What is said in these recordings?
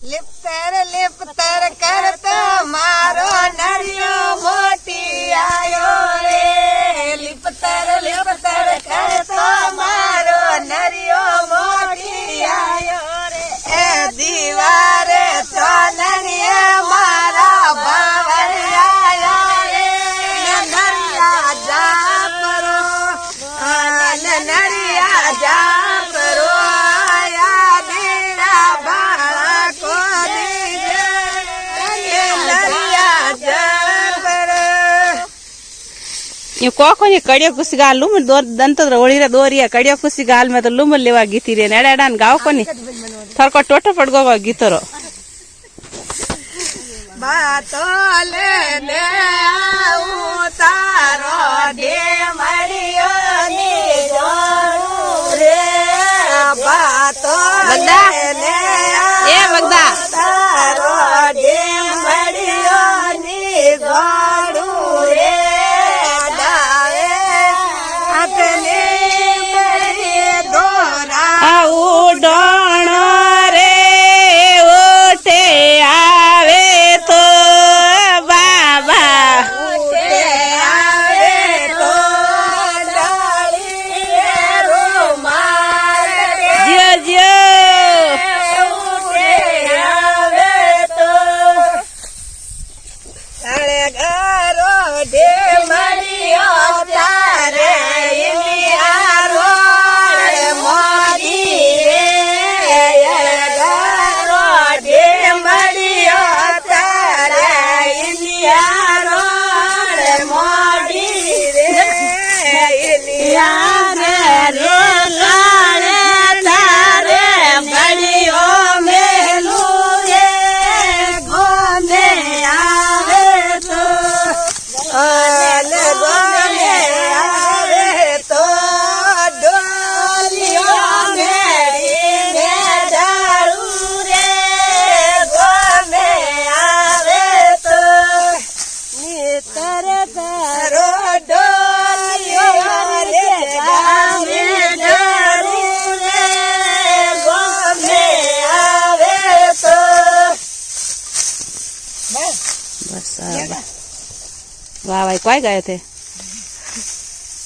लिपतर करतो मारो नरियो मोटी आयो रे लिपतर करतो मारो नरियो मोटी आयो रे ए दीवारे तो नरिया मारा बावरिया आयो रे नरिया जा परो नरिया जा परो आया दीरा बाळा को कोको कड़िया खुशी गाल लूम दंत ओळीरा दोरिया कड़िया खुशी गाल में तो लूम लेवा गीती रे नेडाडान गाव कोनी थरको टोटो पड़गो गीतरो बातो लेने आऊ तारो दे मरियो नी जोरू रे बातो लेने ए बगदा तारो दे मरियो नी जोरू रे वाह भाई कोई गायो थे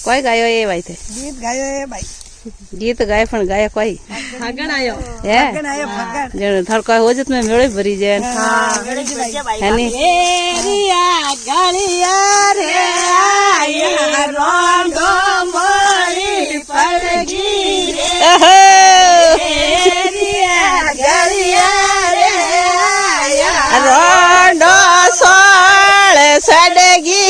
कोई गायो ये भाई थे गीत गायो ए भाई गीत गाय पण गाय कोई फगन आयो है फगन आयो फगन जण थर कोई हो जत में मेळे भरी जे हां गणी जी भाई है नी एरिया गलिया रे आया रोंडो मोरी पड़गी रे एरिया गलिया रे आया रोंडो सोळ सडगी